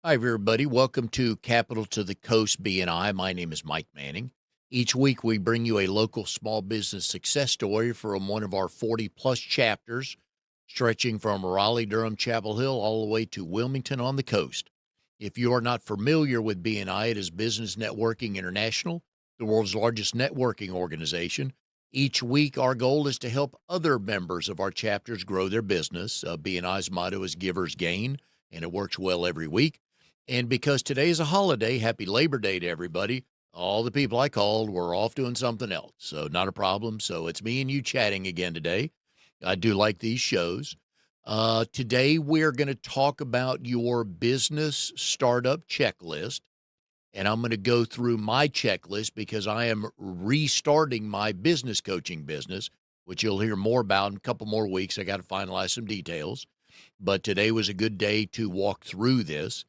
Hi, everybody. Welcome to Capital to the Coast BNI. My name is Mike Manning. Each week, we bring you a local small business success story from one of our 40 plus chapters, stretching from Raleigh, Durham, Chapel Hill, all the way to Wilmington on the coast. If you are not familiar with BNI, it is Business Networking International, the world's largest networking organization. Each week, our goal is to help other members of our chapters grow their business. BNI's motto is Givers Gain, and it works well every week. And because today is a holiday, happy Labor Day to everybody. All the people I called were off doing something else, so not a problem. So it's me and you chatting again today. I do like these shows. Today, we're going to talk about your business startup checklist. And I'm going to go through my checklist because I am restarting my business coaching business, which you'll hear more about in a couple more weeks. I got to finalize some details. But today was a good day to walk through this.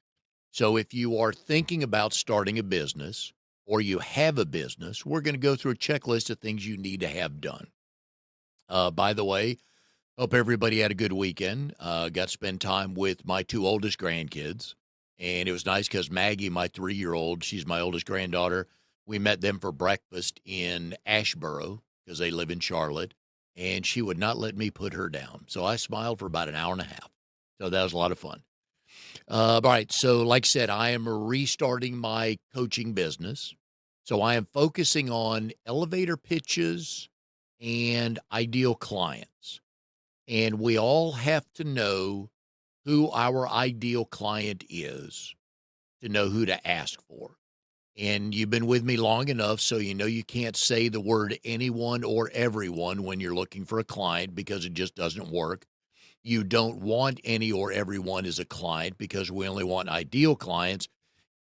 So if you are thinking about starting a business or you have a business, we're going to go through a checklist of things you need to have done. By the way, hope everybody had a good weekend. Got to spend time with my two oldest grandkids. And it was nice because Maggie, my 3-year-old, she's my oldest granddaughter. We met them for breakfast in Ashboro because they live in Charlotte. And she would not let me put her down. So I smiled for about an hour and a half. So that was a lot of fun. All right. So, like I said, I am restarting my coaching business. So, I am focusing on elevator pitches and ideal clients. And we all have to know who our ideal client is to know who to ask for. And you've been with me long enough, so you know you can't say the word anyone or everyone when you're looking for a client because it just doesn't work. You don't want any or everyone as a client because we only want ideal clients.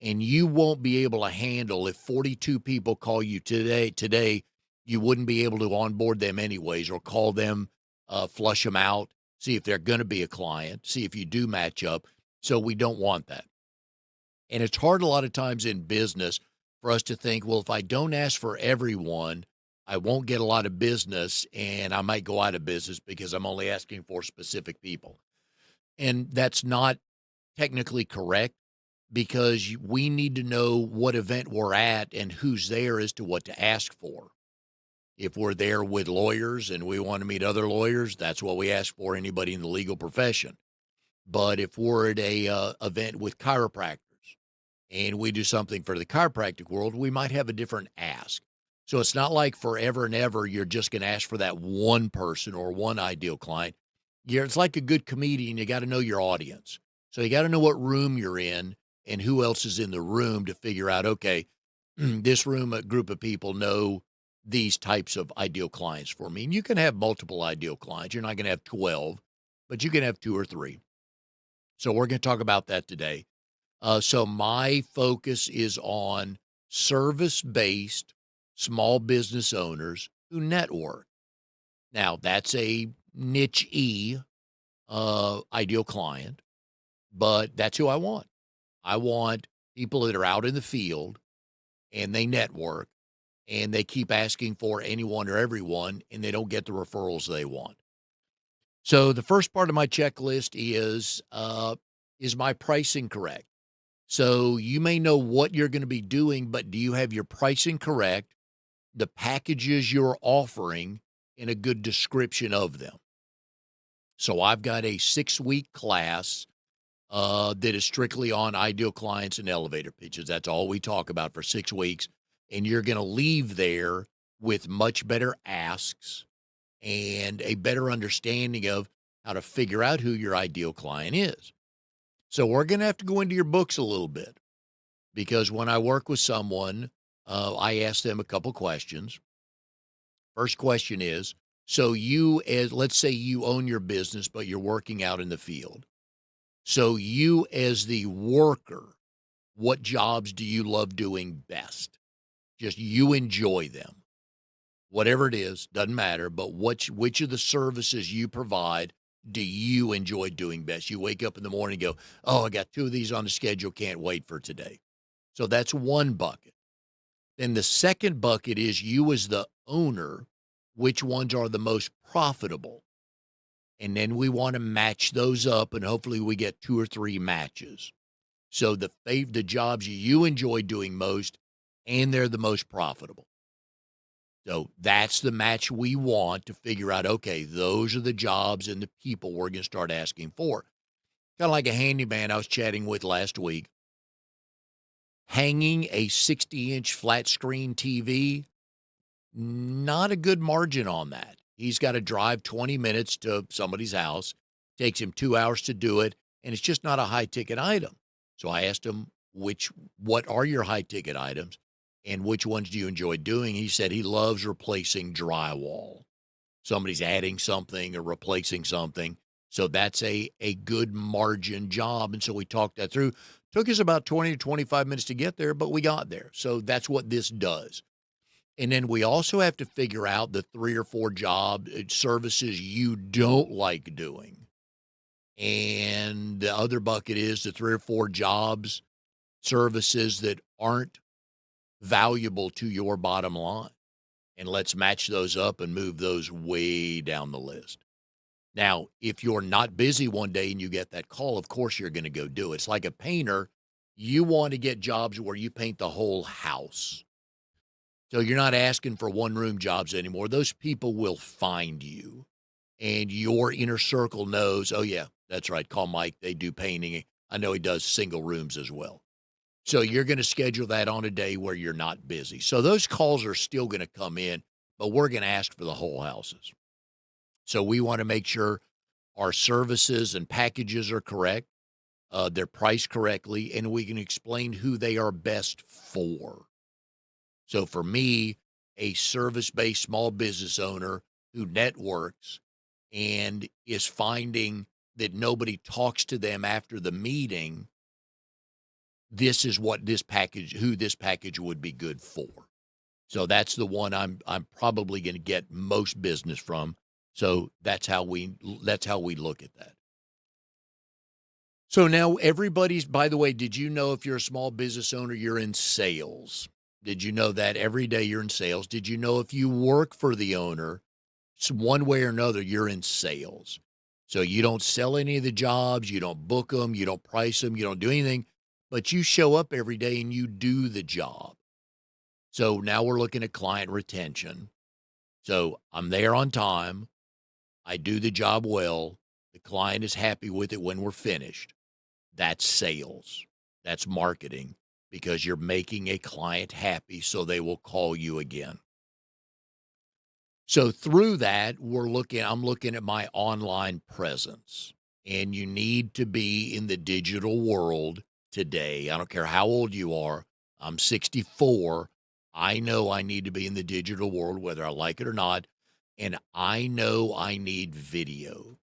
And you won't be able to handle if 42 people call you today, you wouldn't be able to onboard them anyways or call them, flush them out, see if they're going to be a client, see if you do match up. So we don't want that. And it's hard a lot of times in business for us to think, well, if I don't ask for everyone, I won't get a lot of business and I might go out of business because I'm only asking for specific people. And that's not technically correct because we need to know what event we're at and who's there as to what to ask for. If we're there with lawyers and we want to meet other lawyers, that's what we ask for, anybody in the legal profession. But if we're at a event with chiropractors and we do something for the chiropractic world, we might have a different ask. So it's not like forever and ever you're just going to ask for that one person or one ideal client. It's like a good comedian. You got to know your audience. So you got to know what room you're in and who else is in the room to figure out, okay, this room, a group of people know these types of ideal clients for me. And you can have multiple ideal clients. You're not going to have 12, but you can have 2 or 3. So we're going to talk about that today. So my focus is on service-based small business owners who network. Now, that's a niche-y ideal client, but that's who I want. I want people that are out in the field and they network and they keep asking for anyone or everyone and they don't get the referrals they want. So the first part of my checklist is my pricing correct? So you may know what you're going to be doing, but do you have your pricing correct, the packages you're offering, and a good description of them? So I've got a 6-week class that is strictly on ideal clients and elevator pitches. That's all we talk about for 6 weeks. And you're going to leave there with much better asks and a better understanding of how to figure out who your ideal client is. So we're going to have to go into your books a little bit because when I work with someone, I ask them a couple questions. First question is, so you, as let's say you own your business, but you're working out in the field. So you as the worker, what jobs do you love doing best? Just you enjoy them. Whatever it is, doesn't matter, but which of the services you provide do you enjoy doing best? You wake up in the morning and go, oh, I got 2 of these on the schedule, can't wait for today. So that's one bucket. Then the second bucket is you as the owner, which ones are the most profitable? And then we want to match those up and hopefully we get 2 or 3 matches. So the jobs you enjoy doing most, and they're the most profitable. So that's the match we want to figure out, okay, those are the jobs and the people we're going to start asking for. Kind of like a handyman I was chatting with last week. Hanging a 60-inch flat screen TV, not a good margin on that. He's got to drive 20 minutes to somebody's house, takes him 2 hours to do it, and it's just not a high-ticket item. So I asked him, what are your high-ticket items, and which ones do you enjoy doing? He said he loves replacing drywall. Somebody's adding something or replacing something. So that's a good margin job. And so we talked that through. Took us about 20 to 25 minutes to get there, but we got there. So that's what this does. And then we also have to figure out the 3 or 4 job services you don't like doing. And the other bucket is the 3 or 4 jobs, services that aren't valuable to your bottom line. And let's match those up and move those way down the list. Now, if you're not busy one day and you get that call, of course you're going to go do it. It's like a painter. You want to get jobs where you paint the whole house. So you're not asking for one-room jobs anymore. Those people will find you. And your inner circle knows, oh, yeah, that's right. Call Mike. They do painting. I know he does single rooms as well. So you're going to schedule that on a day where you're not busy. So those calls are still going to come in, but we're going to ask for the whole houses. So we want to make sure our services and packages are correct, they're priced correctly, and we can explain who they are best for. So for me, a service-based small business owner who networks and is finding that nobody talks to them after the meeting, this is what who this package would be good for. So that's the one I'm probably going to get most business from. So that's how we look at that. So now everybody's, by the way, did you know if you're a small business owner, you're in sales? Did you know that every day you're in sales? Did you know if you work for the owner, one way or another, you're in sales? So you don't sell any of the jobs, you don't book them, you don't price them, you don't do anything, but you show up every day and you do the job. So now we're looking at client retention. So I'm there on time. I do the job well. The client is happy with it when we're finished. That's sales. That's marketing, because you're making a client happy so they will call you again. So through that, I'm looking at my online presence, and you need to be in the digital world today. I don't care how old you are. I'm 64. I know I need to be in the digital world, whether I like it or not. And I know I need video,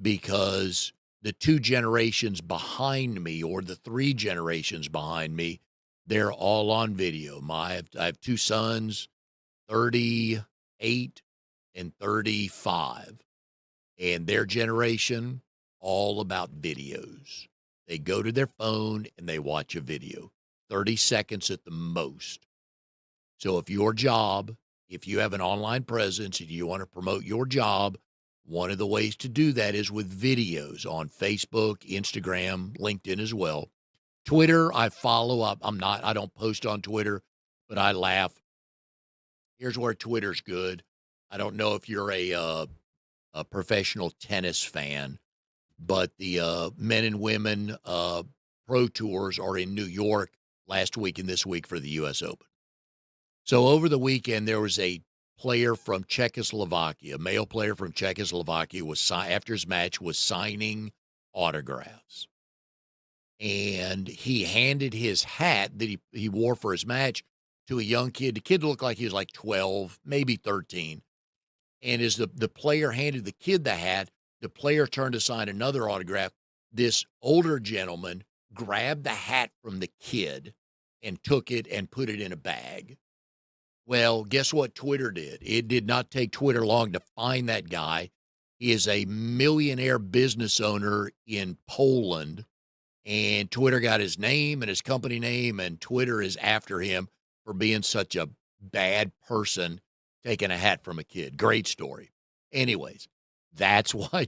because the 2 generations behind me, or the 3 generations behind me, they're all on video. I have 2 sons, 38 and 35, and their generation, all about videos. They go to their phone and they watch a video, 30 seconds at the most. So if you have an online presence and you want to promote your job, one of the ways to do that is with videos on Facebook, Instagram, LinkedIn as well. Twitter, I follow up. I don't post on Twitter, but I laugh. Here's where Twitter's good. I don't know if you're a professional tennis fan, but the men and women pro tours are in New York last week and this week for the U.S. Open. So over the weekend, there was a player from Czechoslovakia, a male player from Czechoslovakia, after his match was signing autographs. And he handed his hat that he wore for his match to a young kid. The kid looked like he was like 12, maybe 13. And as the player handed the kid the hat, the player turned to sign another autograph. This older gentleman grabbed the hat from the kid and took it and put it in a bag. Well, guess what Twitter did? It did not take Twitter long to find that guy. He is a millionaire business owner in Poland, and Twitter got his name and his company name, and Twitter is after him for being such a bad person taking a hat from a kid. Great story. Anyways, that's why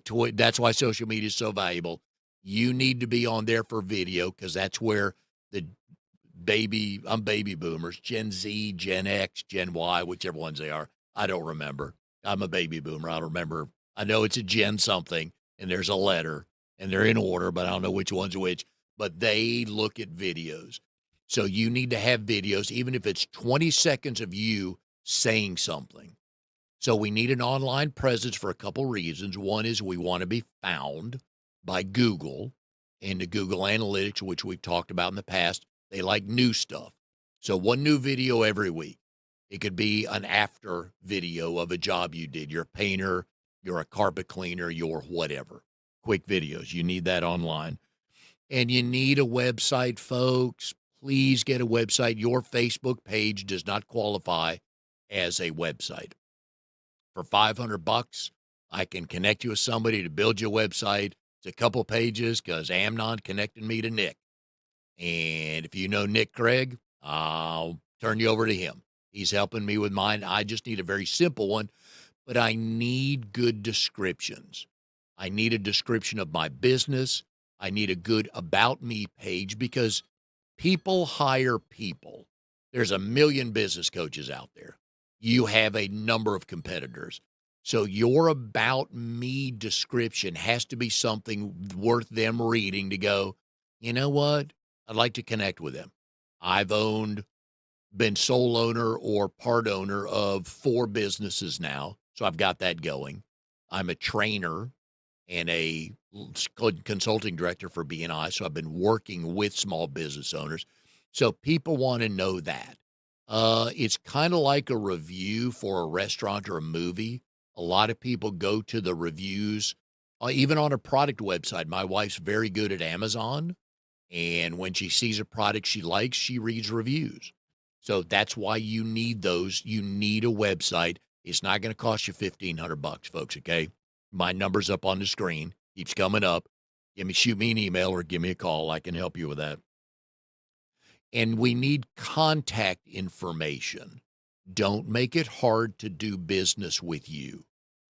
social media is so valuable. You need to be on there for video because that's where the I'm baby boomers, Gen Z, Gen X, Gen Y, whichever ones they are. I don't remember. I'm a baby boomer. I don't remember. I know it's a Gen something and there's a letter and they're in order, but I don't know which one's which. But they look at videos. So you need to have videos, even if it's 20 seconds of you saying something. So we need an online presence for a couple reasons. One is we want to be found by Google and the Google Analytics, which we've talked about in the past. They like new stuff. So one new video every week. It could be an after video of a job you did. You're a painter, you're a carpet cleaner, you're whatever. Quick videos. You need that online. And you need a website, folks. Please get a website. Your Facebook page does not qualify as a website. For $500, I can connect you with somebody to build you a website. It's a couple pages because Amnon connected me to Nick. And if you know Nick Craig, I'll turn you over to him. He's helping me with mine. I just need a very simple one, but I need good descriptions. I need a description of my business. I need a good about me page because people hire people. There's a million business coaches out there. You have a number of competitors. So your about me description has to be something worth them reading to go, you know what? I'd like to connect with them. I've been sole owner or part owner of 4 businesses now. So I've got that going. I'm a trainer and a consulting director for BNI. So I've been working with small business owners. So people want to know that. It's kind of like a review for a restaurant or a movie. A lot of people go to the reviews, even on a product website. My wife's very good at Amazon. And when she sees a product she likes, she reads reviews. So that's why you need those. You need a website. It's not going to cost you $1,500, folks, okay? My number's up on the screen. Keeps coming up. Shoot me an email or give me a call. I can help you with that. And we need contact information. Don't make it hard to do business with you.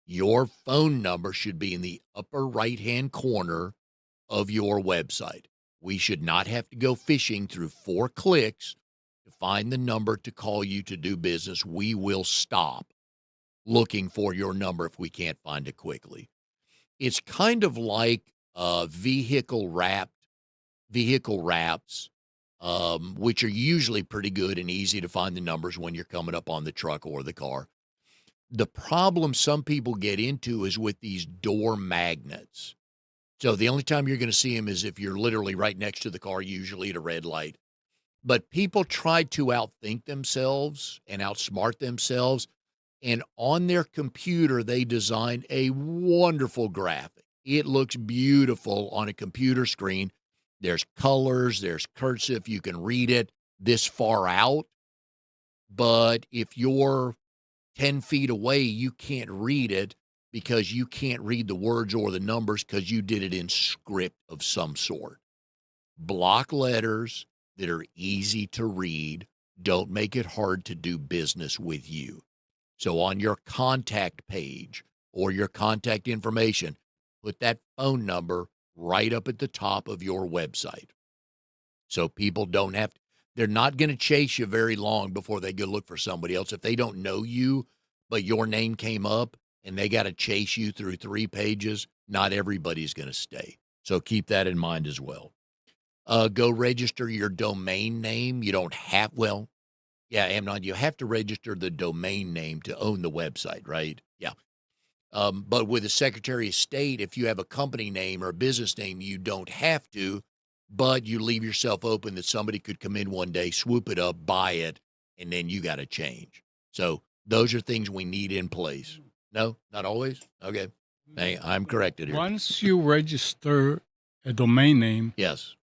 Your phone number should be in the upper right-hand corner of your website. We should not have to go fishing through 4 clicks to find the number to call you to do business. We will stop looking for your number if we can't find it quickly. It's kind of like vehicle wraps, which are usually pretty good and easy to find the numbers when you're coming up on the truck or the car. The problem some people get into is with these door magnets. So the only time you're going to see them is if you're literally right next to the car, usually at a red light. But people try to outthink themselves and outsmart themselves. And on their computer, they design a wonderful graphic. It looks beautiful on a computer screen. There's colors, there's cursive, you can read it this far out. But if you're 10 feet away, you can't read it because you can't read the words or the numbers because you did it in script of some sort. Block letters that are easy to read. Don't make it hard to do business with you. So on your contact page or your contact information, put that phone number right up at the top of your website. So people don't have to, they're not going to chase you very long before they go look for somebody else. If they don't know you, but your name came up and they got to chase you through 3 pages, not everybody's going to stay. So keep that in mind as well. Go register your domain name. You don't have, Amnon, you have to register the domain name to own the website, right? Yeah. But with the Secretary of State, if you have a company name or a business name, you don't have to, but you leave yourself open that somebody could come in one day, swoop it up, buy it, and then you got to change. So those are things we need in place. No, not always? Okay. Hey, I'm corrected here. Once you register a domain name, Yes.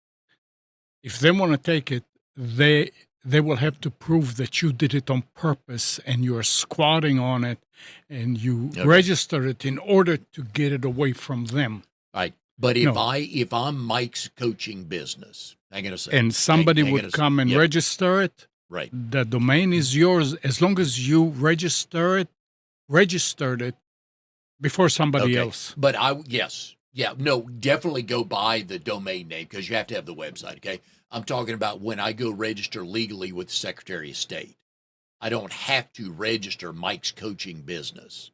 if they want to take it, they will have to prove that you did it on purpose and you're squatting on it and you register it in order to get it away from them. Right. But if I'm Mike's coaching business, hang on a second. And somebody would come and register it, right. The domain is yours as long as you registered it before somebody else. But Yeah, no, definitely go buy the domain name because you have to have the website. Okay. I'm talking about when I go register legally with the Secretary of State. I don't have to register Mike's coaching business.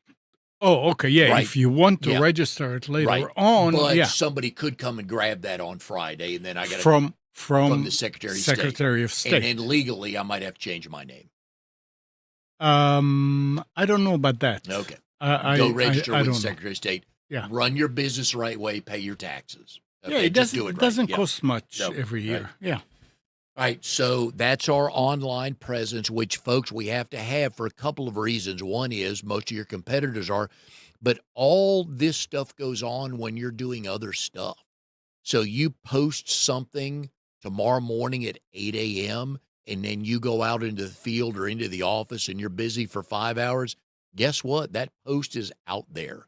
Oh, okay. Yeah. Right. If you want to Yeah. register it Right. later on, But yeah. somebody could come and grab that on Friday, and then I got to From the Secretary of State. Secretary of And State. then legally, I might have to change my name. I don't know about that. Okay. I Go register I with the don't know. Secretary of State. Yeah. Run your business the right way. Pay your taxes. Yeah, Okay. it Just doesn't do it it right. doesn't Yeah. cost much No, every year. right. Yeah. All right, so that's our online presence, which, folks, we have to have for a couple of reasons. One is most of your competitors are, but all this stuff goes on when you're doing other stuff. So you post something tomorrow morning at 8 a.m., and then you go out into the field or into the office and you're busy for 5 hours. Guess what? That post is out there.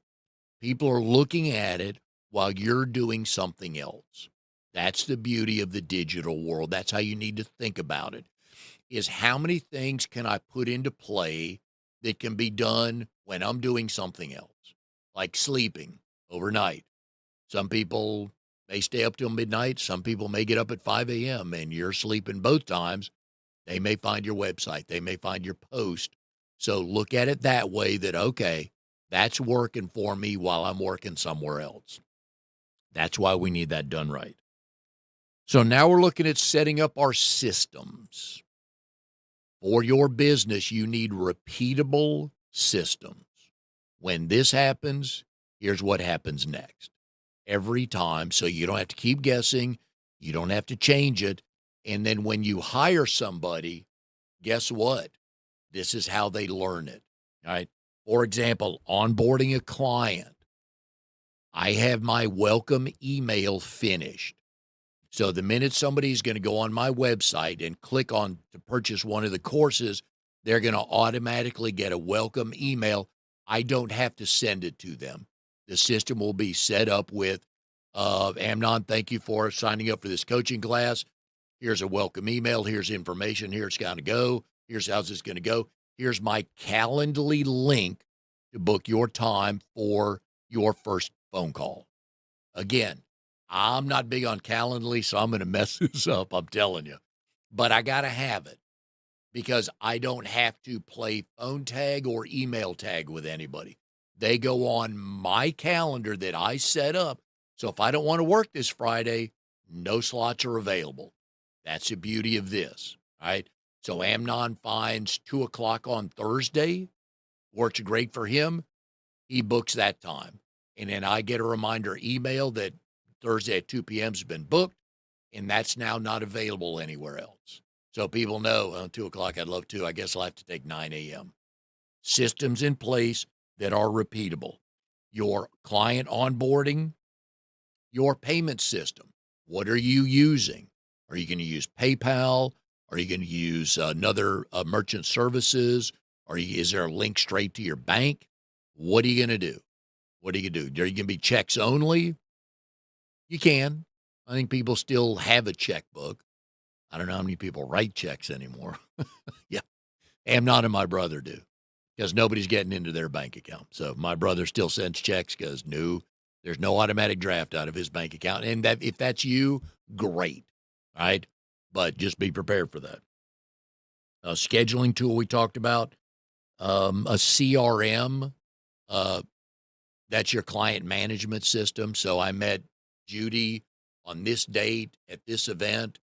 People are looking at it while you're doing something else. That's the beauty of the digital world. That's how you need to think about it, is how many things can I put into play that can be done when I'm doing something else, like sleeping overnight. Some people may stay up till midnight. Some people may get up at 5 a.m. and you're sleeping both times. They may find your website. They may find your post. So look at it that way, that, okay, that's working for me while I'm working somewhere else. That's why we need that done right. So now we're looking at setting up our systems. For your business, you need repeatable systems. When this happens, here's what happens next. Every time, so you don't have to keep guessing. You don't have to change it. And then when you hire somebody, guess what? This is how they learn it. All right. For example, onboarding a client. I have my welcome email finished. So the minute somebody's going to go on my website and click on to purchase one of the courses, they're going to automatically get a welcome email. I don't have to send it to them. The system will be set up with, Amnon, thank you for signing up for this coaching class. Here's a welcome email. Here's information. Here's going to go. Here's how this is going to go. Here's my Calendly link to book your time for your first phone call. Again, I'm not big on Calendly, so I'm going to mess this up, I'm telling you. But I got to have it because I don't have to play phone tag or email tag with anybody. They go on my calendar that I set up. So if I don't want to work this Friday, no slots are available. That's the beauty of this, right? So Amnon finds 2 o'clock on Thursday, works great for him. He books that time. And then I get a reminder email that Thursday at 2 p.m. has been booked, and that's now not available anywhere else. So people know, 2 o'clock, I'd love to. I guess I'll have to take 9 a.m. Systems in place that are repeatable. Your client onboarding, your payment system. What are you using? Are you going to use PayPal? Are you going to use another merchant services? Is there a link straight to your bank? What are you going to do? What are you going to do? Are you going to be checks only? You can. I think people still have a checkbook. I don't know how many people write checks anymore. Yeah. Amnon and my brother do, because nobody's getting into their bank account. So my brother still sends checks because there's no automatic draft out of his bank account. And that, if that's you, great. All right. But just be prepared for that. A scheduling tool we talked about, a CRM, that's your client management system. So I met Judy on this date at this event,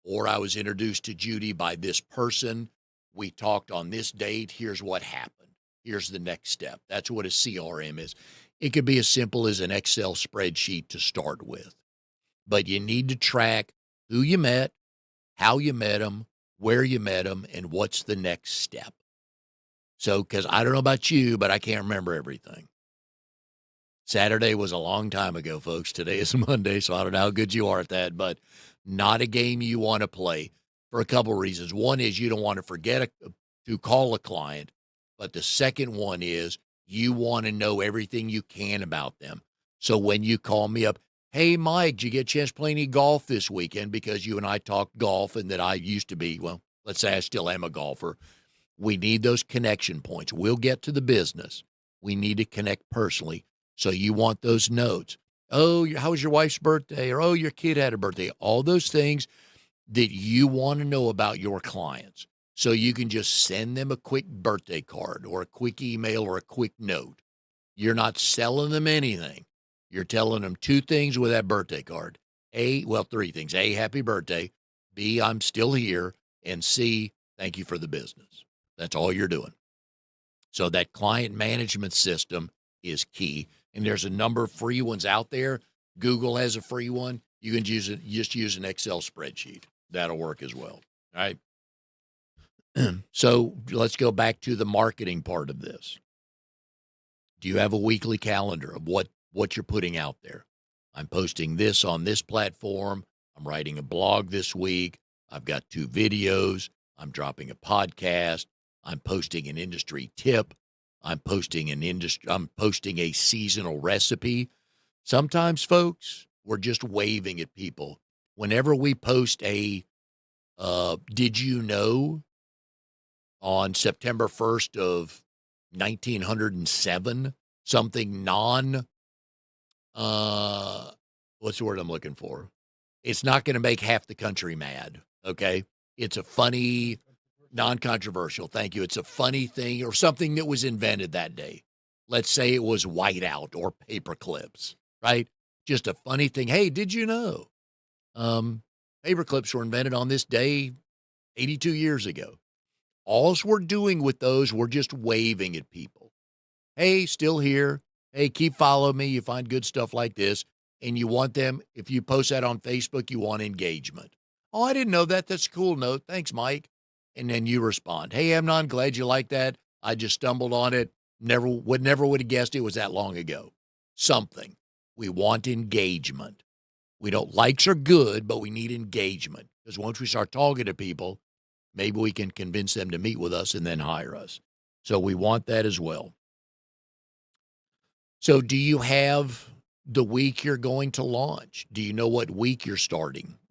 or I was introduced to Judy by this person. We talked on this date. Here's what happened. Here's the next step. That's what a CRM is. It could be as simple as an Excel spreadsheet to start with, but you need to track who you met, how you met them, where you met them, and what's the next step. So, because I don't know about you, but I can't remember everything. Saturday was a long time ago, folks. Today is Monday, so I don't know how good you are at that, but not a game you want to play for a couple of reasons. One is you don't want to forget to call a client, but the second one is you want to know everything you can about them. So when you call me up, hey, Mike, did you get a chance to play any golf this weekend? Because you and I talked golf, and that I used to be, well, let's say I still am a golfer. We need those connection points. We'll get to the business. We need to connect personally. So you want those notes. Oh, how was your wife's birthday? Or, oh, your kid had a birthday. All those things that you want to know about your clients. So you can just send them a quick birthday card or a quick email or a quick note. You're not selling them anything. You're telling them two things with that birthday card. Three things. A, happy birthday. B, I'm still here. And C, thank you for the business. That's all you're doing. So that client management system is key. And there's a number of free ones out there. Google has a free one. You can use it, just use an Excel spreadsheet. That'll work as well. All right. So let's go back to the marketing part of this. Do you have a weekly calendar of what you're putting out there? I'm posting this on this platform. I'm writing a blog this week. I've got 2 videos. I'm dropping a podcast. I'm posting an industry tip. I'm posting a seasonal recipe. Sometimes, folks, we're just waving at people. Whenever we post a did you know on September 1st of 1907, something what's the word I'm looking for? It's not going to make half the country mad, okay? It's a funny, non-controversial, thank you. It's a funny thing or something that was invented that day. Let's say it was whiteout or paper clips, right? Just a funny thing. Hey, did you know? Paper clips were invented on this day 82 years ago. Alls we're doing with those, we're just waving at people. Hey, still here. Hey, keep following me. You find good stuff like this. And you want them, if you post that on Facebook, you want engagement. Oh, I didn't know that. That's a cool note. Thanks, Mike. And then you respond, hey, I'm glad you like that. I just stumbled on it. Never would have guessed it was that long ago. Something. We want engagement. We don't, likes are good, but we need engagement. Because once we start talking to people, maybe we can convince them to meet with us and then hire us. So we want that as well. So do you have the week you're going to launch? Do you know what week you're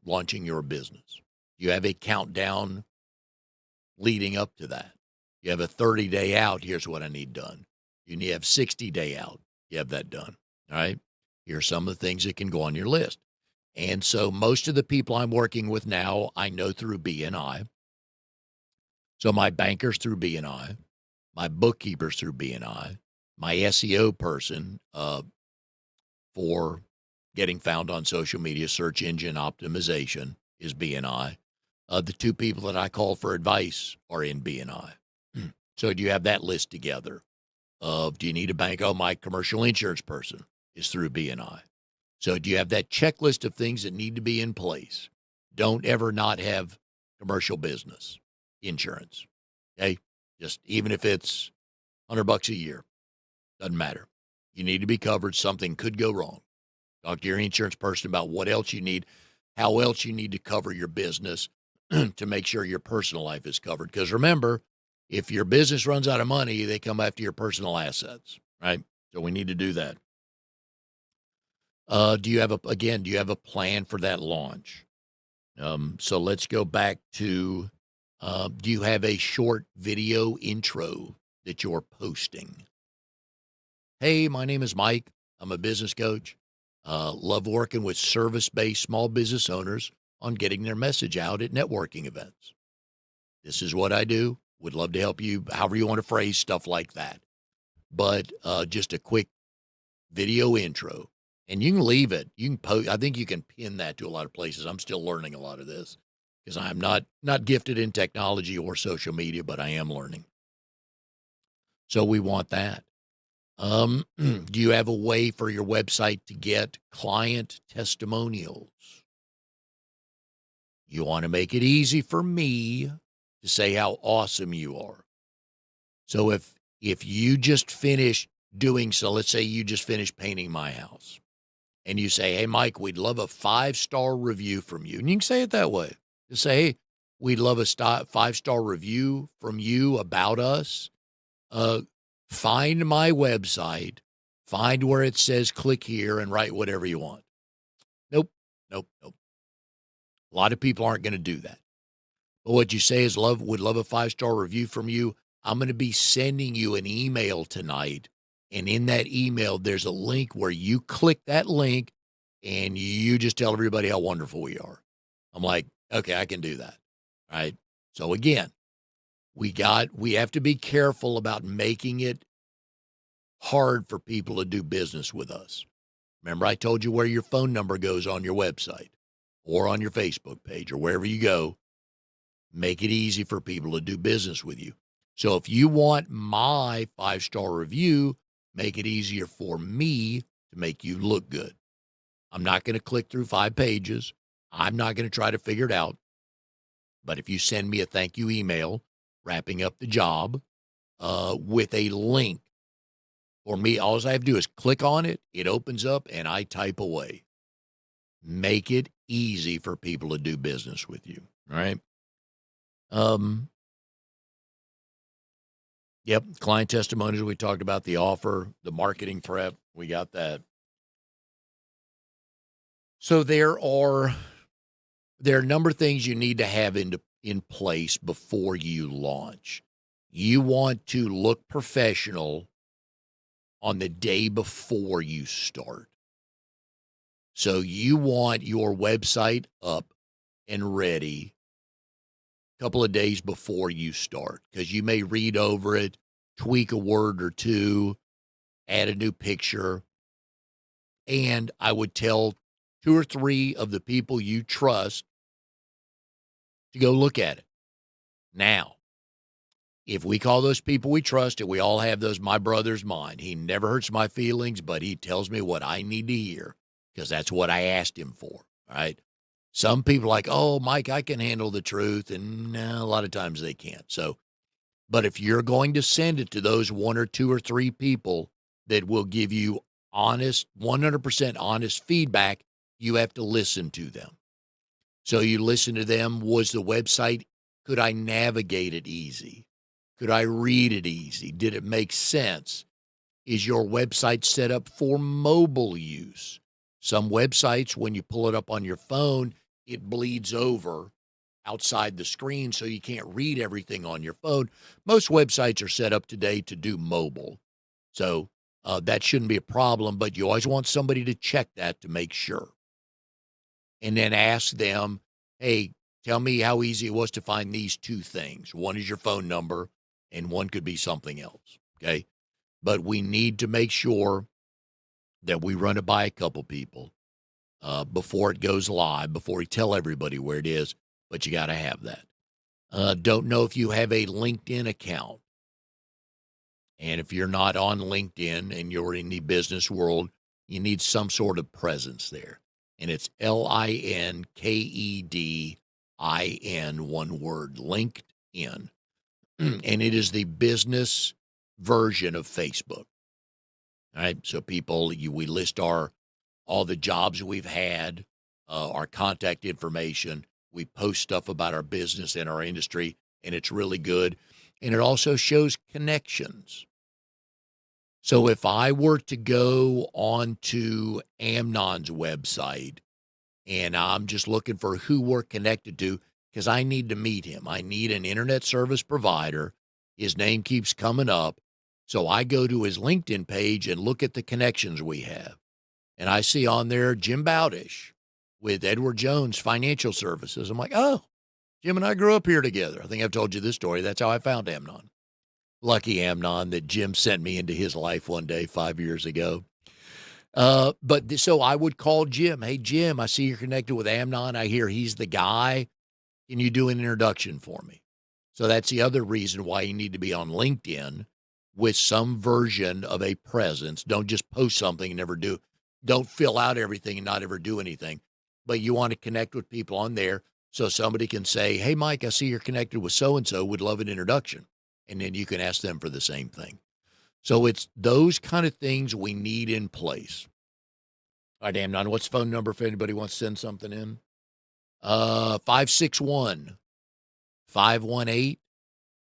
launching your business? Do you have a countdown leading up to that? You have a 30-day out. Here's what I need done. You need to have 60-day out. You have that done. All right. Here's some of the things that can go on your list. And so most of the people I'm working with now, I know through BNI. So my bankers through BNI, my bookkeepers through BNI, my SEO person for getting found on social media, search engine optimization, is BNI. The 2 people that I call for advice are in BNI. So do you have that list together? Do you need a bank? Oh, my commercial insurance person is through BNI. So do you have that checklist of things that need to be in place? Don't ever not have commercial business insurance. Okay? Just even if it's $100 a year, doesn't matter. You need to be covered. Something could go wrong. Talk to your insurance person about what else you need, how else you need to cover your business to make sure your personal life is covered. Because remember, if your business runs out of money, they come after your personal assets, right? So we need to do that. Do you have a plan for that launch? So let's go back to, do you have a short video intro that you're posting? Hey, my name is Mike. I'm a business coach. Love working with service-based small business owners on getting their message out at networking events. This is what I do. Would love to help you, however you want to phrase stuff like that. But just a quick video intro. And you can leave it. You can post. I think you can pin that to a lot of places. I'm still learning a lot of this because I'm not gifted in technology or social media, but I am learning. So we want that. Do you have a way for your website to get client testimonials? You want to make it easy for me to say how awesome you are. So if you just finished let's say you just finished painting my house and you say, hey, Mike, we'd love a 5-star review from you. And you can say it that way. Just say, hey, we'd love a 5-star review from you about us. Find my website, find where it says click here and write whatever you want. Nope. A lot of people aren't going to do that. But what you say is would love a 5-star review from you. I'm going to be sending you an email tonight, And in that email, there's a link where you click that link and you just tell everybody how wonderful we are. I'm like, okay, I can do that. Right. So again, we have to be careful about making it hard for people to do business with us. Remember, I told you where your phone number goes on your website or on your Facebook page or wherever you go. Make it easy for people to do business with you. So if you want my 5-star review, make it easier for me to make you look good. I'm not going to click through 5 pages. I'm not going to try to figure it out. But if you send me a thank you email wrapping up the job with a link for me, all I have to do is click on it. It opens up and I type away. Make it easy for people to do business with you. All right. Yep. Client testimonials. We talked about the offer, the marketing prep. We got that. So there are a number of things you need to have in place before you launch. You want to look professional on the day before you start. So you want your website up and ready a couple of days before you start, because you may read over it, tweak a word or two, add a new picture. And I would tell 2 or 3 of the people you trust to go look at it. Now, if we call those people we trust, and we all have those, my brother's mine. He never hurts my feelings, but he tells me what I need to hear because that's what I asked him for, all right? Some people are like, oh, Mike, I can handle the truth, and a lot of times they can't. So, but if you're going to send it to those 1 or 2 or 3 people that will give you honest, 100% honest feedback, you have to listen to them. So you listen to them. Was the website, could I navigate it easy? Could I read it easy? Did it make sense? Is your website set up for mobile use? Some websites, when you pull it up on your phone, it bleeds over outside the screen so you can't read everything on your phone. Most websites are set up today to do mobile. So that shouldn't be a problem, but you always want somebody to check that to make sure. And then ask them, hey, tell me how easy it was to find these 2 things. One is your phone number, and one could be something else, okay? But we need to make sure that we run it by a couple people before it goes live, before we tell everybody where it is, but you got to have that. Don't know if you have a LinkedIn account. And if you're not on LinkedIn and you're in the business world, you need some sort of presence there. And it's LinkedIn, one word, LinkedIn. And it is the business version of Facebook. All right. So we list all the jobs we've had, our contact information. We post stuff about our business and our industry, and it's really good. And it also shows connections. So if I were to go onto Amnon's website and I'm just looking for who we're connected to, because I need to meet him. I need an internet service provider. His name keeps coming up. So I go to his LinkedIn page and look at the connections we have. And I see on there Jim Bowdish with Edward Jones Financial Services. I'm like, oh, Jim and I grew up here together. I think I've told you this story. That's how I found Amnon. Lucky Amnon that Jim sent me into his life one day 5 years ago. So I would call Jim. Hey, Jim, I see you're connected with Amnon. I hear he's the guy. Can you do an introduction for me? So that's the other reason why you need to be on LinkedIn with some version of a presence. Don't just post something and never do. Don't fill out everything and not ever do anything. But you want to connect with people on there so somebody can say, hey, Mike, I see you're connected with so-and-so. Would love an introduction. And then you can ask them for the same thing. So it's those kind of things we need in place. All right, Amnon, what's the phone number if anybody wants to send something in? 561 518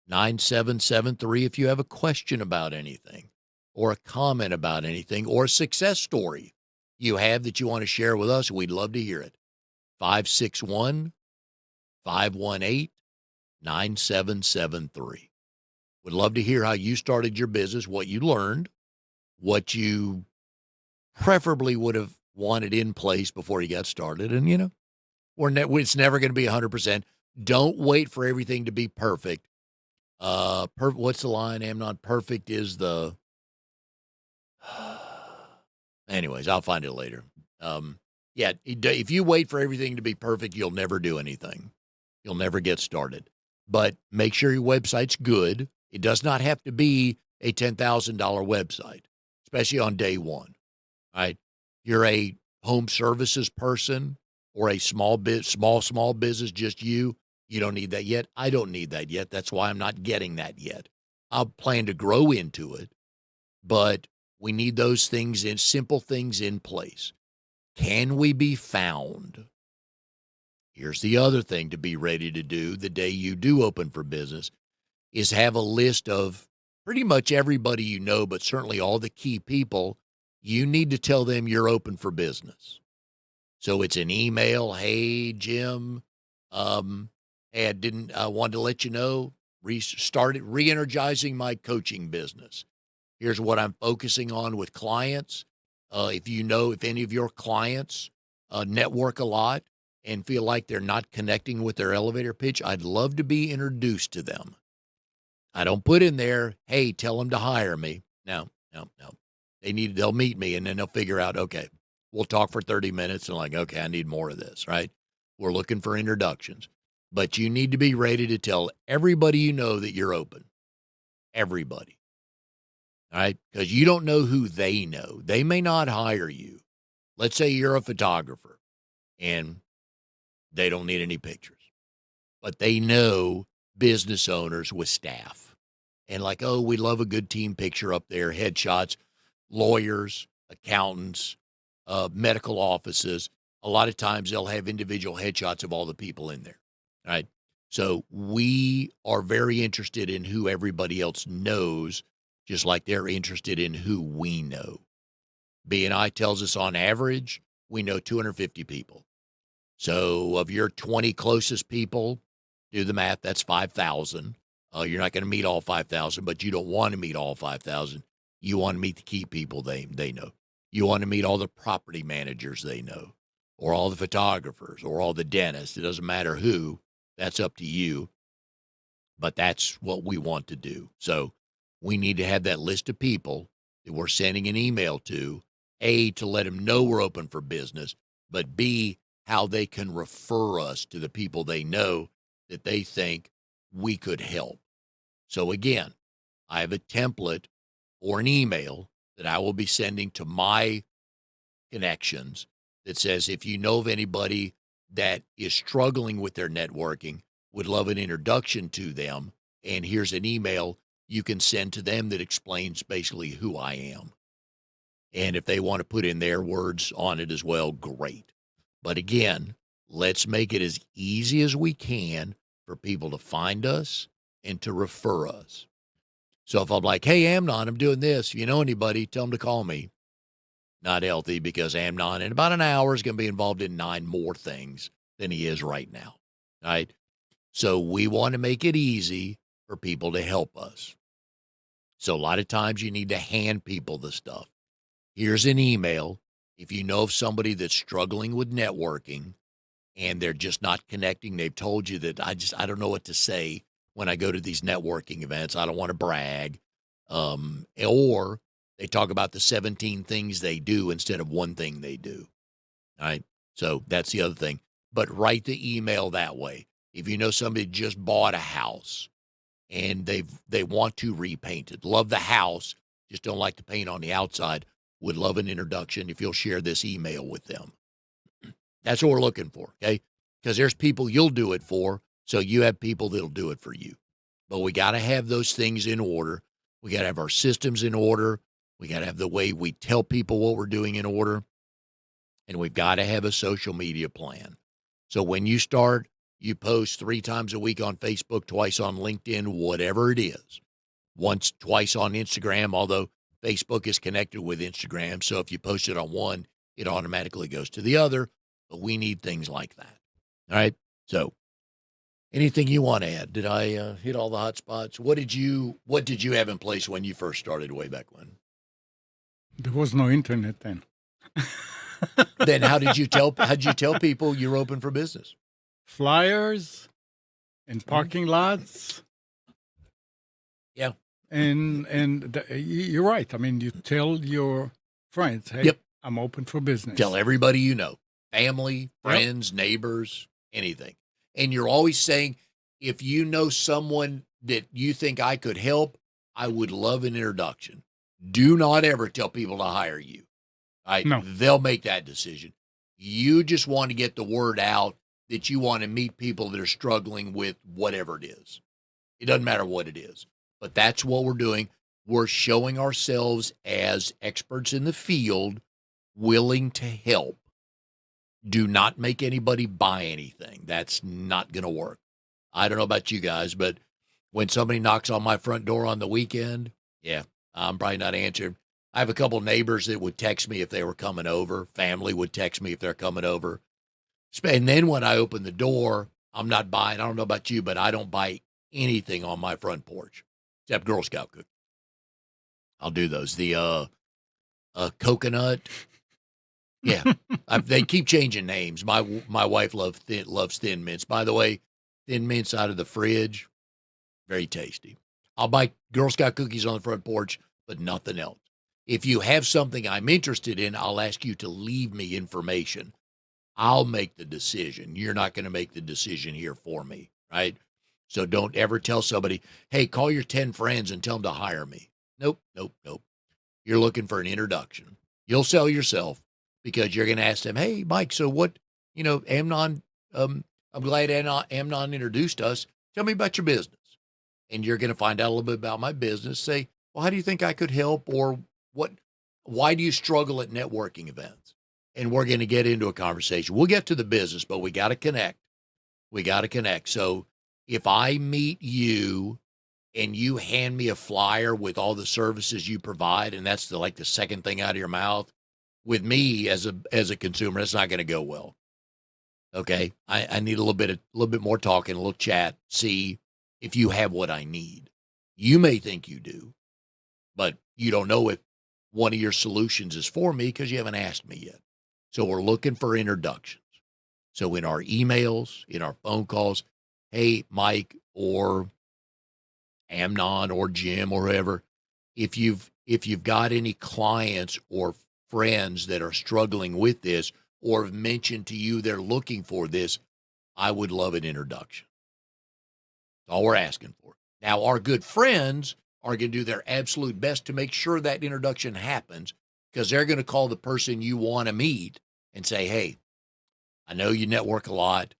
9773 if you have a question about anything or a comment about anything or a success story you have that you want to share with us, we'd love to hear it. 561 518 9773. Would love to hear how you started your business, what you learned, what you preferably would have wanted in place before you got started. And, it's never going to be 100%. Don't wait for everything to be perfect. What's the line, Amnon? Perfect is the. Anyways, I'll find it later. Yeah, if you wait for everything to be perfect, you'll never do anything. You'll never get started. But make sure your website's good. It does not have to be a $10,000 website, especially on day one. Right? You're a home services person or a small business, just you. You don't need that yet. I don't need that yet. That's why I'm not getting that yet. I'll plan to grow into it, but we need those things simple things in place. Can we be found? Here's the other thing to be ready to do the day you do open for business is have a list of pretty much everybody you know, but certainly all the key people. You need to tell them you're open for business. So it's an email. Hey, Jim, hey, I wanted to let you know, started re-energizing my coaching business. Here's what I'm focusing on with clients. If any of your clients network a lot and feel like they're not connecting with their elevator pitch, I'd love to be introduced to them. I don't put in there, hey, tell them to hire me. No. They'll meet me and then they'll figure out, okay, we'll talk for 30 minutes and like, okay, I need more of this, right? We're looking for introductions. But you need to be ready to tell everybody you know that you're open. Everybody. All right? Because you don't know who they know. They may not hire you. Let's say you're a photographer and they don't need any pictures, but they know business owners with staff. And like, oh, we love a good team picture up there, headshots, lawyers, accountants, medical offices. A lot of times they'll have individual headshots of all the people in there, right? So we are very interested in who everybody else knows, just like they're interested in who we know. BNI tells us on average, we know 250 people. So of your 20 closest people, do the math, that's 5,000. You're not going to meet all 5,000, but you don't want to meet all 5,000. You want to meet the key people they know. You want to meet all the property managers they know, or all the photographers, or all the dentists. It doesn't matter who. That's up to you. But that's what we want to do. So we need to have that list of people that we're sending an email to, A, to let them know we're open for business, but B, how they can refer us to the people they know that they think we could help. So again, I have a template or an email that I will be sending to my connections that says, if you know of anybody that is struggling with their networking, would love an introduction to them, and here's an email you can send to them that explains basically who I am. And if they want to put in their words on it as well, great. But again, let's make it as easy as we can for people to find us and to refer us. So if I'm like, hey, Amnon, I'm doing this. If you know anybody, tell them to call me. Not healthy, because Amnon in about an hour is going to be involved in 9 more things than he is right now. Right? So we want to make it easy for people to help us. So a lot of times you need to hand people the stuff. Here's an email. If you know of somebody that's struggling with networking and they're just not connecting, they've told you that I don't know what to say when I go to these networking events. I don't want to brag. Or they talk about the 17 things they do instead of one thing they do. All right. So that's the other thing. But write the email that way. If you know somebody just bought a house and they want to repaint it, love the house, just don't like the paint on the outside, would love an introduction if you'll share this email with them. That's what we're looking for, okay? Because there's people you'll do it for, so you have people that'll do it for you. But we got to have those things in order. We got to have our systems in order. We got to have the way we tell people what we're doing in order. And we've got to have a social media plan. So when you start, you post 3 times a week on Facebook, twice on LinkedIn, whatever it is. Twice on Instagram, although Facebook is connected with Instagram. So if you post it on one, it automatically goes to the other. But we need things like that. All right. So anything you want to add? Did I hit all the hot spots? What did you have in place when you first started way back when? There was no internet then. Then how'd you tell people you're open for business? Flyers and parking lots. Yeah. And you're right. I mean, you tell your friends, hey, Yep. I'm open for business. Tell everybody you know, family, friends, neighbors, anything. And you're always saying, if you know someone that you think I could help, I would love an introduction. Do not ever tell people to hire you. Right? No. They'll make that decision. You just want to get the word out that you want to meet people that are struggling with whatever it is. It doesn't matter what it is, but that's what we're doing. We're showing ourselves as experts in the field, willing to help. Do not make anybody buy anything. That's not going to work. I don't know about you guys, but when somebody knocks on my front door on the weekend, yeah, I'm probably not answering. I have a couple neighbors that would text me if they were coming over. Family would text me if they're coming over. And then when I open the door, I'm not buying. I don't know about you, but I don't buy anything on my front porch except Girl Scout cookies. I'll do those. The coconut. Yeah, they keep changing names. My wife loves Thin Mints. By the way, Thin Mints out of the fridge, very tasty. I'll buy Girl Scout cookies on the front porch, but nothing else. If you have something I'm interested in, I'll ask you to leave me information. I'll make the decision. You're not going to make the decision here for me, right? So don't ever tell somebody, hey, call your 10 friends and tell them to hire me. Nope. You're looking for an introduction. You'll sell yourself because you're going to ask them, hey, Mike, so what, Amnon, I'm glad Amnon introduced us. Tell me about your business. And you're going to find out a little bit about my business. Say, well, how do you think I could help? Or why do you struggle at networking events? And we're going to get into a conversation. We'll get to the business, but we got to connect. So if I meet you and you hand me a flyer with all the services you provide, and that's the second thing out of your mouth, with me as a consumer, it's not going to go well. Okay. I need a little bit more talking, a little chat, see if you have what I need. You may think you do, but you don't know if one of your solutions is for me because you haven't asked me yet. So we're looking for introductions. So in our emails, in our phone calls, hey, Mike or Amnon or Jim or whoever, if you've got any clients or friends that are struggling with this or have mentioned to you they're looking for this, I would love an introduction. That's all we're asking for. Now, our good friends are going to do their absolute best to make sure that introduction happens because they're going to call the person you want to meet and say, hey, I know you network a lot.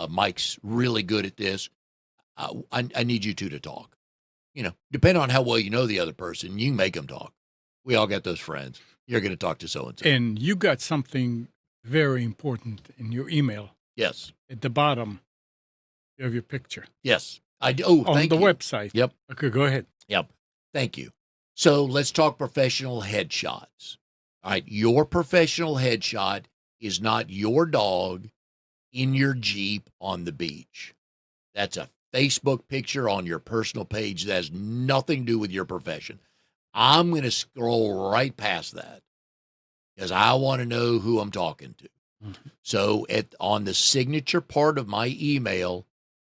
Mike's really good at this. I need you two to talk. Depending on how well you know the other person, you can make them talk. We all got those friends. You're going to talk to so-and-so. And you got something very important in your email. Yes. At the bottom, you have your picture. Yes. I do. Oh, on the you. Website. Yep. Okay, go ahead. Yep. Thank you. So let's talk professional headshots. All right. Your professional headshot is not your dog in your Jeep on the beach. That's a Facebook picture on your personal page that has nothing to do with your profession. I'm going to scroll right past that because I want to know who I'm talking to. Mm-hmm. So on the signature part of my email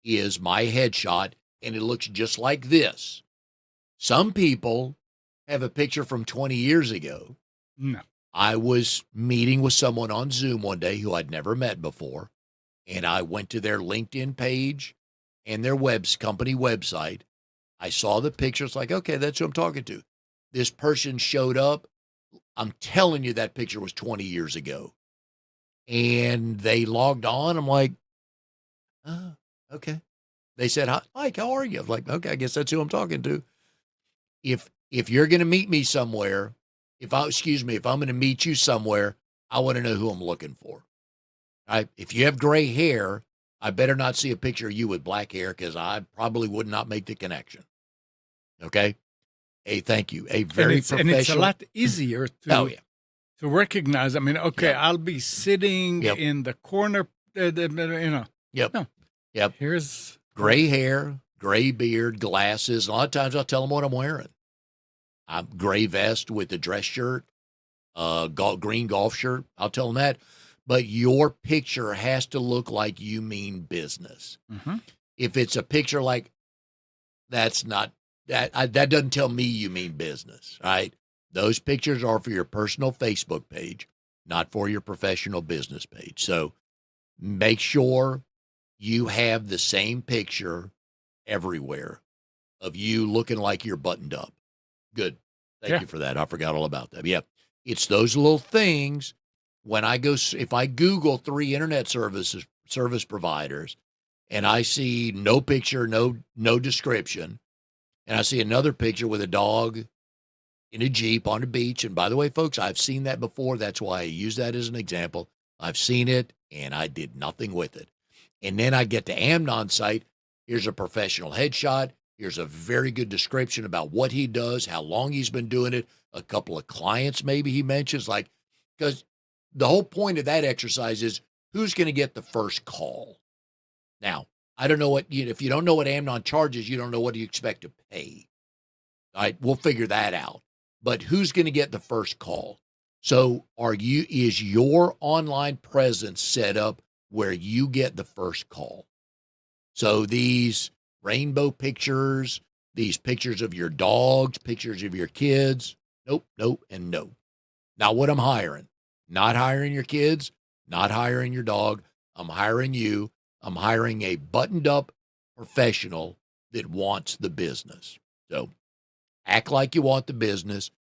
is my headshot, and it looks just like this. Some people have a picture from 20 years ago. No. I was meeting with someone on Zoom one day who I'd never met before, and I went to their LinkedIn page and their company website. I saw the pictures, like, okay, that's who I'm talking to. This person showed up. I'm telling you, that picture was 20 years ago. And they logged on. I'm like, oh, okay. They said, hi, Mike, how are you? I was like, okay, I guess that's who I'm talking to. If you're going to meet me somewhere, if I'm going to meet you somewhere, I want to know who I'm looking for. If you have gray hair, I better not see a picture of you with black hair because I probably would not make the connection. Okay? Hey, thank you. A very professional. And it's a lot easier to recognize. I mean, okay, I'll be sitting in the corner, Yep. No. Yep. Here's gray hair, gray beard, glasses. A lot of times I'll tell them what I'm wearing. I'm gray vest with a dress shirt. green golf shirt. I'll tell them that. But your picture has to look like you mean business. Mm-hmm. If it's a picture like that's not that doesn't tell me you mean business, right? Those pictures are for your personal Facebook page, not for your professional business page. So make sure you have the same picture everywhere of you looking like you're buttoned up. Good. Thank Yeah. you for that. I forgot all about that. Yeah. It's those little things. When I go, if I Google 3 internet service providers and I see no picture, no description, and I see another picture with a dog in a Jeep on the beach. And by the way, folks, I've seen that before. That's why I use that as an example. I've seen it and I did nothing with it. And then I get to Amnon's site. Here's a professional headshot. Here's a very good description about what he does, how long he's been doing it, a couple of clients maybe he mentions, like, because the whole point of that exercise is who's going to get the first call. Now, I don't know if you don't know what Amnon charges, you don't know what you expect to pay. All right, we'll figure that out. But who's going to get the first call? So is your online presence set up where you get the first call? So these rainbow pictures, these pictures of your dogs, pictures of your kids, nope, and no. Now what I'm hiring, not hiring your kids, not hiring your dog. I'm hiring you. I'm hiring a buttoned up professional that wants the business. So act like you want the business.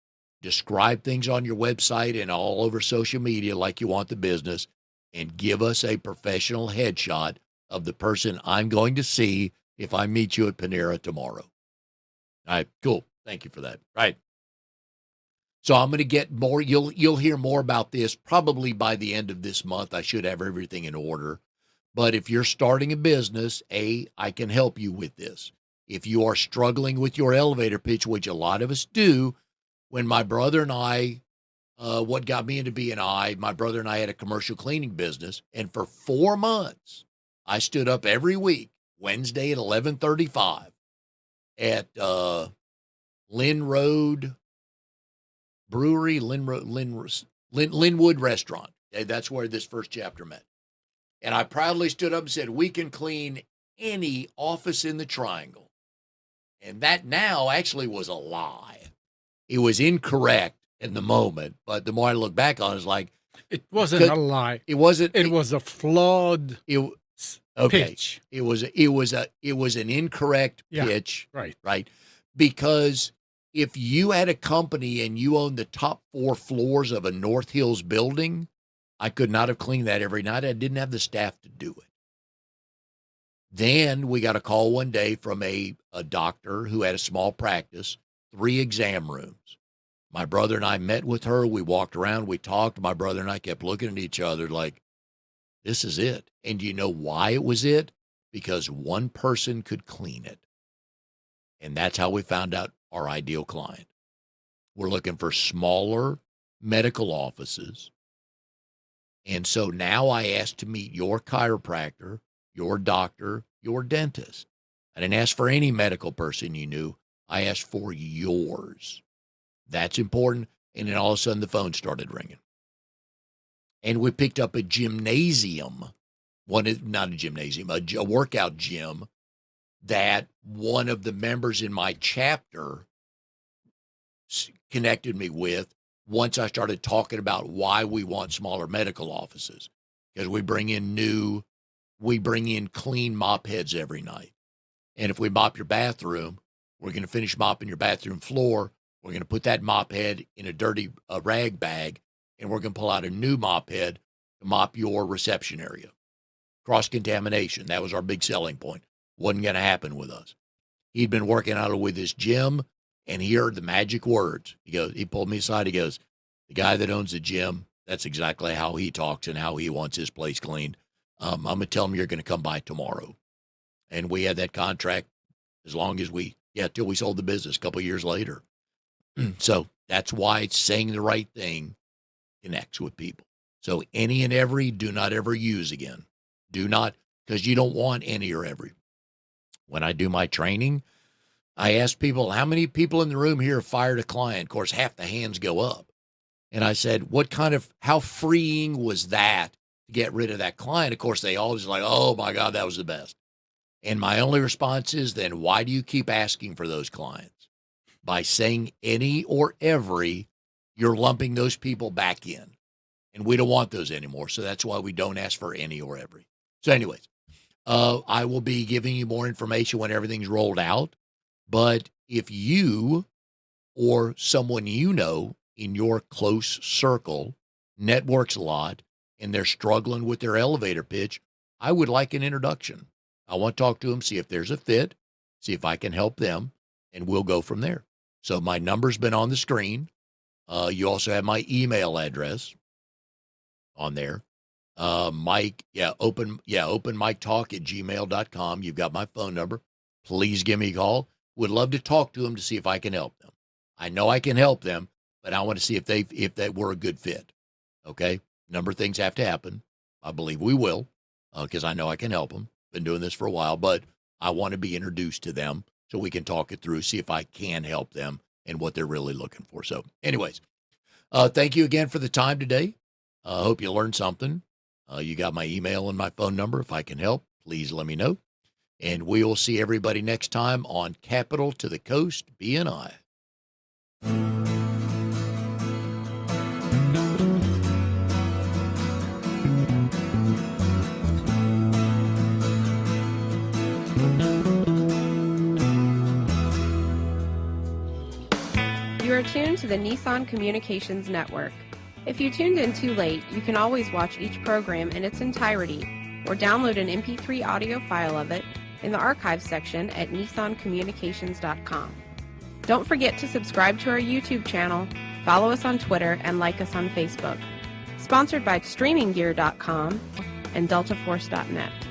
Describe things on your website and all over social media like you want the business, and give us a professional headshot of the person I'm going to see if I meet you at Panera tomorrow. All right, cool. Thank you for that. Right. So I'm going to get more. You'll hear more about this probably by the end of this month. I should have everything in order. But if you're starting a business, I can help you with this. If you are struggling with your elevator pitch, which a lot of us do, when my brother and I, what got me into BNI, my brother and I had a commercial cleaning business, and for 4 months, I stood up every week, Wednesday at 11:35 at Lynn Road Brewery, Linwood Restaurant. Okay, that's where this first chapter met. And I proudly stood up and said, we can clean any office in the triangle. And that now actually was a lie. It was incorrect in the moment, but the more I look back on it, it's like, it wasn't a lie. It wasn't. It was a flawed pitch. It was an incorrect pitch. Right. Because if you had a company and you owned the top 4 floors of a North Hills building, I could not have cleaned that every night. I didn't have the staff to do it. Then we got a call one day from a doctor who had a small practice, 3 exam rooms. My brother and I met with her. We walked around. We talked. My brother and I kept looking at each other like, this is it. And you know why it was it? Because one person could clean it. And that's how we found out our ideal client. We're looking for smaller medical offices. And so now I asked to meet your chiropractor, your doctor, your dentist. I didn't ask for any medical person you knew. I asked for yours. That's important. And then all of a sudden the phone started ringing. And we picked up a gymnasium, not a gymnasium, a workout gym that one of the members in my chapter connected me with once I started talking about why we want smaller medical offices. Because we bring in clean mop heads every night. And if we mop your bathroom, we're going to finish mopping your bathroom floor. We're going to put that mop head in a dirty rag bag, and we're going to pull out a new mop head to mop your reception area. Cross-contamination, that was our big selling point. Wasn't going to happen with us. He'd been working out with his gym, and he heard the magic words. He pulled me aside. He goes, the guy that owns the gym, that's exactly how he talks and how he wants his place cleaned. I'm going to tell him you're going to come by tomorrow. And we had that contract as long as till we sold the business a couple of years later. So that's why saying the right thing connects with people. So any and every, do not ever use again. Do not, because you don't want any or every. When I do my training, I ask people, how many people in the room here have fired a client? Of course, half the hands go up. And I said, how freeing was that to get rid of that client? Of course, they always like, oh my God, that was the best. And my only response is, then why do you keep asking for those clients? By saying any or every, you're lumping those people back in. And we don't want those anymore. So that's why we don't ask for any or every. So anyways, I will be giving you more information when everything's rolled out. But if you or someone you know in your close circle networks a lot and they're struggling with their elevator pitch, I would like an introduction. I want to talk to them, see if there's a fit, see if I can help them, and we'll go from there. So my number's been on the screen. You also have my email address on there. Mike, open mic talk at gmail.com. You've got my phone number. Please give me a call. Would love to talk to them to see if I can help them. I know I can help them, but I want to see if they were a good fit. Okay. Number of things have to happen. I believe we will, because I know I can help them. Been doing this for a while, but I want to be introduced to them so we can talk it through, see if I can help them and what they're really looking for. So anyways, thank you again for the time today. I hope you learned something. You got my email and my phone number. If I can help, please let me know. And we will see everybody next time on Capital to the Coast BNI. You are tuned to the Nissan Communications Network. If you tuned in too late, you can always watch each program in its entirety or download an MP3 audio file of it in the archives section at nissancommunications.com. Don't forget to subscribe to our YouTube channel, follow us on Twitter, and like us on Facebook. Sponsored by StreamingGear.com and DeltaForce.net.